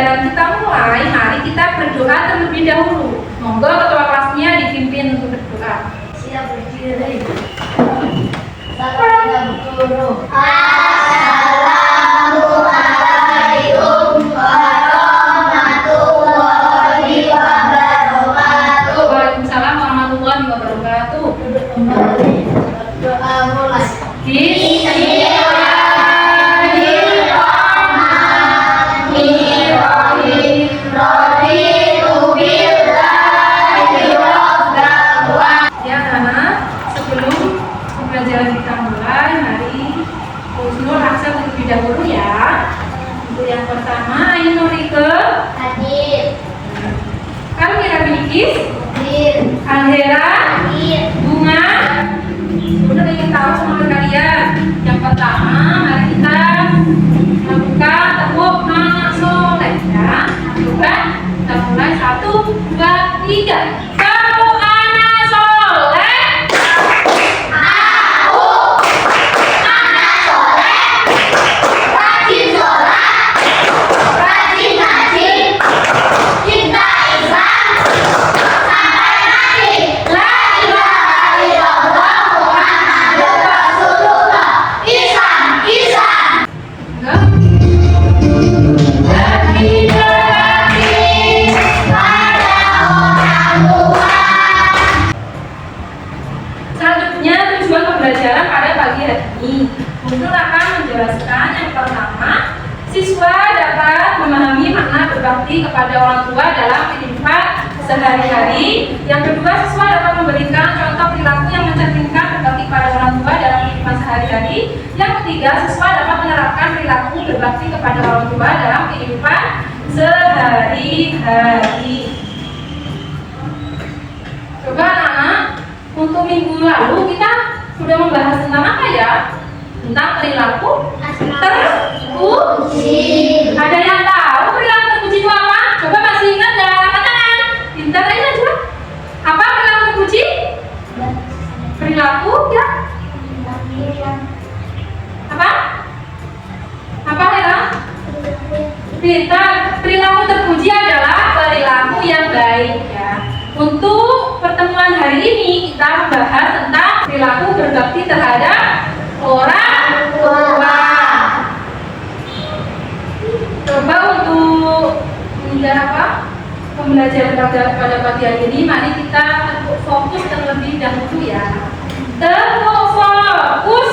pembelajaran kita mulai, mari kita berdoa terlebih dahulu. Monggo ketua kelasnya dipimpin untuk berdoa. Siap berdiri. Salam guru. Assalamualaikum warahmatullahi wabarakatuh. Waalaikumsalam warahmatullahi wabarakatuh. Doa mulai. Ya anak, sebelum pembelajaran kita mulai, mari Husnul aksa terlebih dahulu ya. Untuk yang pertama, Ainul Rike, Hadir. Kamila Bilqis, Hadir. Alhera, Hadir. Bunga. Sudah ingin tahu sama kalian. Yang pertama, mari kita melakukan tepuk anak soleh ya. Coba kita mulai 1, 2, 3. Tepuk anak soleh. Rajin sholat, rajin ngaji, cinta Islam, sampai mati. La ilaha illallah Muhammadur Rasulullah. Islam, Islam. Enggak? Lebih berbakti pada orang tua. Selanjutnya tujuan pembelajaran pada pagi hari ini. Untuk akan menjelaskan yang pertama, siswa dapat memahami makna berbakti kepada orang tua dalam kehidupan sehari-hari. Yang kedua, siswa dapat memberikan contoh perilaku yang mencerminkan berbakti kepada orang tua dalam kehidupan sehari-hari. Yang ketiga, siswa dapat menerapkan perilaku berbakti kepada orang tua dalam kehidupan sehari-hari. Coba anak-anak, untuk minggu lalu kita sudah membahas tentang apa ya? Tentang perilaku terpuji. Ada yang tahu perilaku terpuji itu apa? Coba masih ingat nggak? Angkat tangan. Pintar aja coba. Apa perilaku terpuji? Perilaku ya? Apa? Apa ya? Pintar. Perilaku terpuji adalah perilaku yang baik ya. Untuk pertemuan hari ini kita membahas tentang perilaku berbakti terhadap orang tua. Coba untuk pembelajaran pada pagi hari ini, mari kita fokus terlebih dahulu ya. Fokus.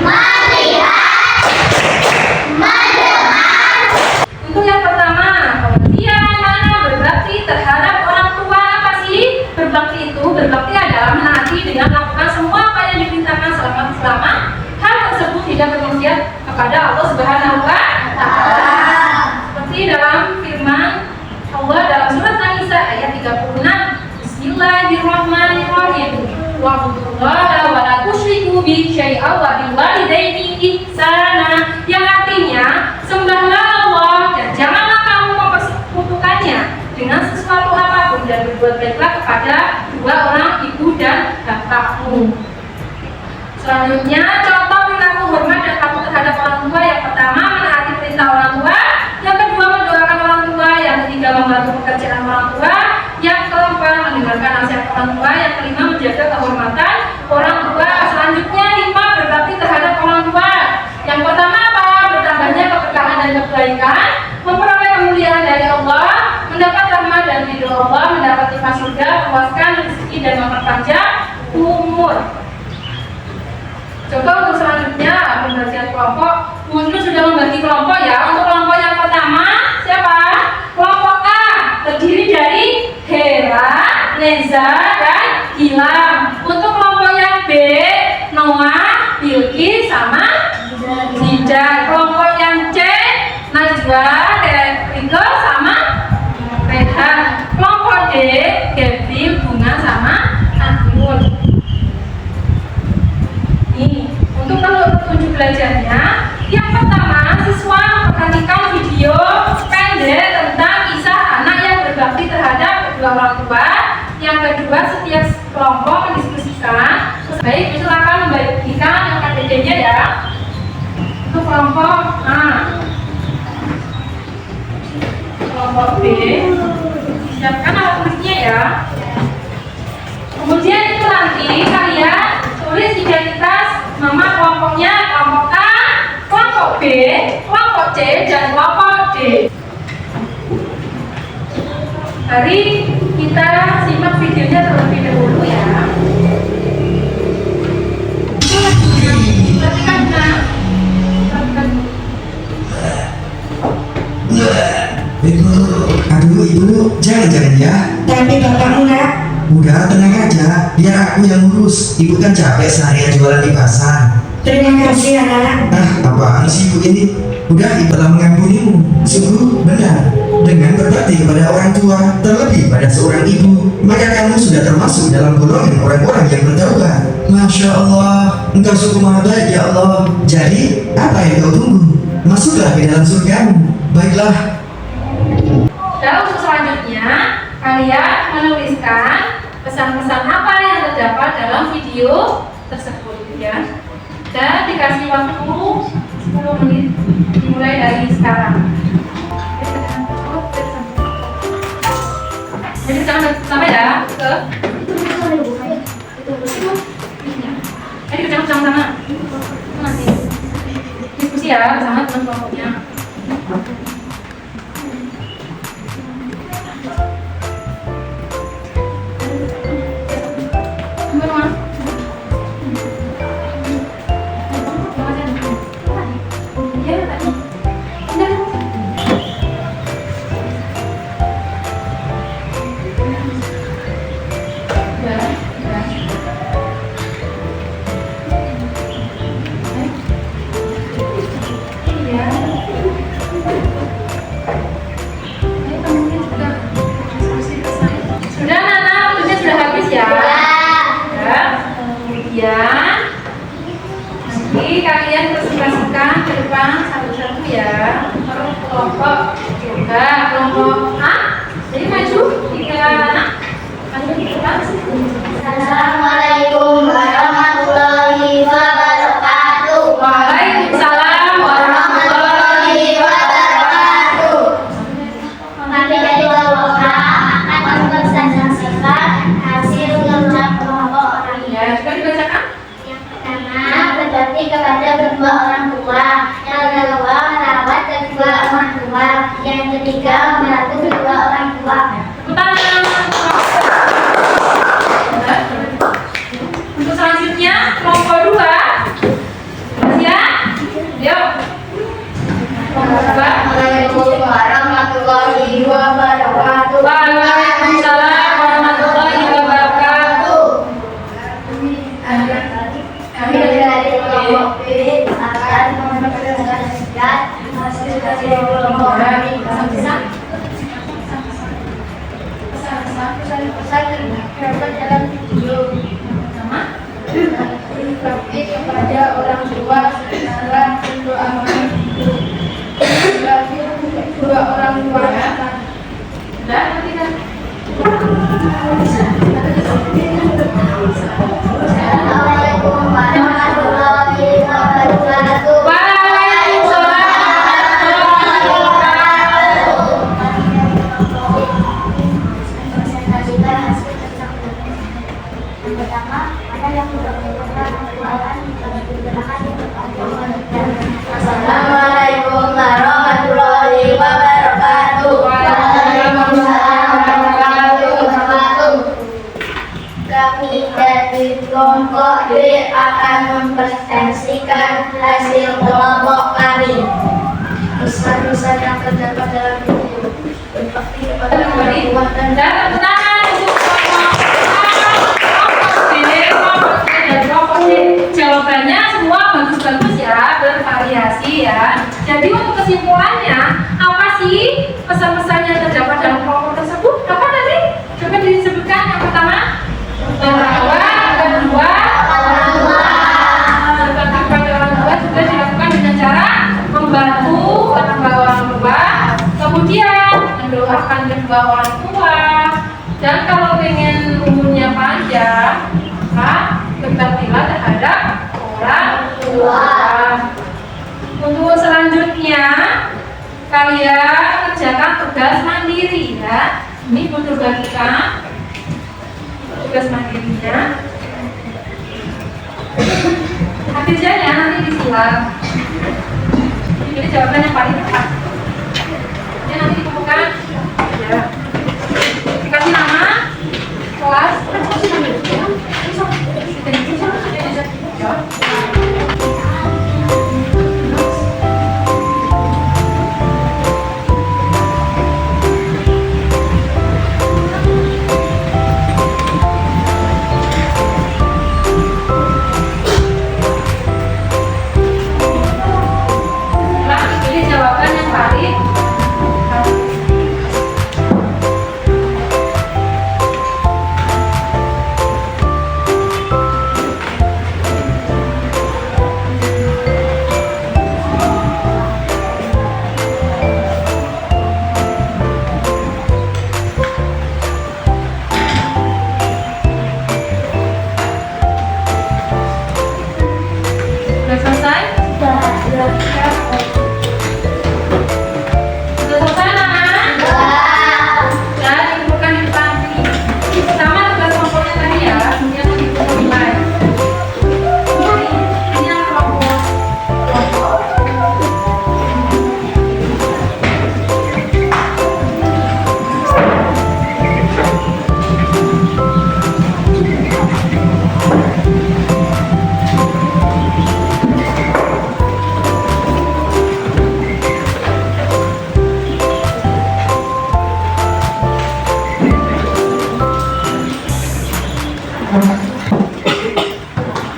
Melihat, mendengar. Untuk yang pertama, pengertian mana berbakti terhadap orang tua apa sih? Berbakti adalah menaati dengan melakukan semua apa yang diperintahkan selama hal tersebut tidak bermaksiat kepada Allah Subhanahu wa Ta'ala. Seperti dalam firman Allah dalam surat An-Nisa ayat 36. Bismillahirrahmanirrahim. Wa'budullaha wa la tusyriku bihi syai'an wa bil walidaini ihsana. Yang artinya, sembahlah Allah dan janganlah kamu mempersekutukannya dengan sesuatu apapun dan berbuat baiklah kepada dua orang ibu dan bapakmu. Selanjutnya, contoh perilaku hormat dan patuh terhadap orang tua. Yang pertama, menaati perintah orang tua. Yang kedua, mendoakan orang tua. Yang ketiga, membantu pekerjaan orang tua. Yang keempat, mendengarkan nasihat orang tua. Yang kelima, menjaga kehormatan orang tua. Selanjutnya, 5, berbakti terhadap orang tua. Yang pertama apa? Bertambahnya keberkahan dan kebaikan, memperoleh kemuliaan dari Allah, mendapat rahmat dan ridho Allah, mendapat nikmat surga, meluaskan rezeki dan memperpanjang umur. Coba untuk selanjutnya pembagian kelompok. Mungkin sudah membagi kelompok ya. Untuk kelompok yang pertama siapa? Kelompok A terdiri dari Hera, Neza, dan Gilang. Untuk kelompok yang B, Noah, Bilqis, sama Zidan. Kelompok yang C, Najwa, Riko, sama Rehan. Kelompok D, Gabriel, Bunga, sama Anwar. Untuk petunjuk belajarnya, yang pertama, siswa memperhatikan video pendek tentang kisah anak yang berbakti terhadap kedua orang tua. Yang kedua, setiap kelompok mendiskusikan. Baik, silakan membagikan LKPD-nya ya. Untuk kelompok A. Siapkan alat tulisnya ya. Kemudian itu nanti kalian tulis identitas nama kelompoknya, kelompok A, kelompok B, kelompok C, dan kelompok D. Mari kita simak videonya terlebih dahulu ya. Perhatikan nah. Ibu, aduh ibu, jangan ya. Tapi bapakmu nak, Udah tenang aja, biar aku yang ngurus. Ibu kan capek seharian jualan di pasar. terima kasih anak. Apaan sih ibu ini? Udah ibu telah mengampunimu. Sungguh benar. Dengan berbakti kepada orang tua, terlebih pada seorang ibu, maka kamu sudah termasuk dalam golongan orang-orang yang bertaubat. Masya Allah, engkau sungguh maha baik ya Allah. Jadi, apa yang kau tunggu? Masuklah ke dalam surgamu. Baiklah. Dan untuk selanjutnya, kalian menuliskan pesan-pesan apa yang terdapat dalam video tersebut ya. Dan dikasih waktu 10 menit dimulai dari sekarang. Jadi jangan sama ya ke Jadi kerja sama-sama. Nanti diskusi ya bersama teman kelompoknya. Sudah Nana, waktunya sudah habis ya. Ya. Kemudian nanti kalian presentasikan ke depan satu-satu ya. Kelompok juga kelompok A. Jadi maju 3 anak. Maju ke depan. Assalamualaikum warahmatullahi wabarakatuh. Waalaikumsalam warahmatullahi wabarakatuh. Kami dari kelompok A akan mempresentasikan hasil kerja kelompok orang Ya, juga dibacakan. Yang pertama, berbakti kepada kedua orang tua. Yang kedua, merawat kedua orang tua. Yang ketiga, membantu kedua orang tua. Tangan. Untuk selanjutnya kelompok 2. Ya. Yuk. Kelompok 2. Assalamualaikum warahmatullahi wabarakatuh. Waalaikumsalam warahmatullahi wabarakatuh. Kami dari kelompok B akan mempresentasikan hasil dari kelompok kami. Pesan-pesan yang terdapat dalam video. Berbakti kepada orang tua secara berdoa hidup. Berbakti kedua orang tua. Sudah, nanti kan. Assalamualaikum warahmatullahi wabarakatuh. Waalaikumsalam warahmatullahi wabarakatuh. Presentasikan hasil kerja kelompok. Yang pertama, ada yang sudah melakukan perbuatan yang digunakan untuk Assalamualaikum warahmatullahi wabarakatuh. Waalaikumsalam warahmatullahi wabarakatuh. Kami dari kelompok B akan mempresentasikan hasil kelompok kami. Pesan-pesan yang terdapat dalam video. Berbakti kepada orang tua dan Dan tepuk tangan untuk kelompok B, kelompok C, dan kelompok D. Jawabannya semua bagus-bagus ya, bervariasi ya. Jadi untuk kesimpulannya, apa sih pesan-pesan yang terdapat dalam kelompok tersebut? Apa tadi? Coba disebutkan yang pertama. Merawat, kedua, berbakti kepada orang tua juga dilakukan dengan cara membantu kedua orang tua, kemudian mendoakan kedua orang tua, dan kalau pengen umurnya panjang, maka berbaktilah terhadap orang tua. Untuk selanjutnya, kalian kerjakan tugas mandiri. ya. Ini untuk bagikan tugas mandirinya. Hasilnya nanti disilang. Jadi jawaban yang paling tepat. Ini nanti dikumpulkan. Ya. Dikasih nama, kelas. Pilih jawaban yang paling sudah selesai? Sudah selesai, anak-anak? Ya, dikumpulkan di depan sini. Sama tugas kelompoknya tadi ya, yang dikumpul nilai. Ini yang kelompok.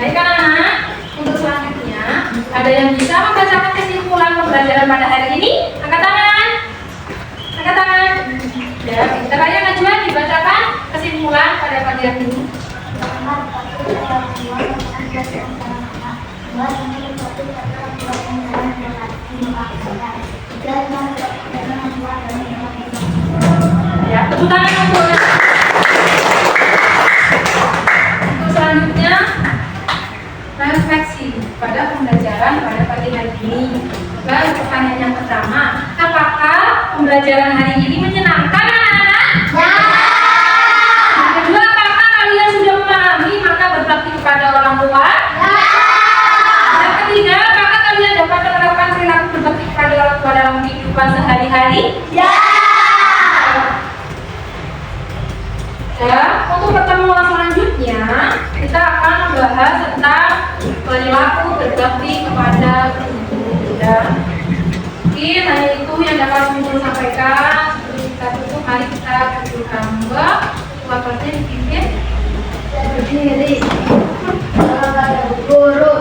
Baik anak-anak, untuk selanjutnya ada yang bisa membacakan kesimpulan pembelajaran pada hari ini? Angkat tangan. Angkat tangan. Ya, kita kalian Najwa dibacakan kesimpulan pada pagi hari ini. Ya, tepuk tangan untuk selanjutnya refleksi pada pembelajaran pada pagi hari ini. Baik, pertanyaan yang pertama, apakah pembelajaran hari ini menyenangkan anak-anak? Ya. Yang kedua, apakah kalian sudah memahami maka berbakti kepada orang tua? Ya. Yang ketiga, apakah kalian dapat menerapkan perilaku berbakti kepada orang tua dalam kehidupan sehari-hari? Ya. Ya, untuk pertemuan selanjutnya kita akan membahas tentang perilaku berbakti kepada guru. Ya. Mungkin hanya itu yang dapat Guru sampaikan. Sebelum kita tutup, mari kita berdoa. Semoga waktunya dipimpin berdiri. Guru.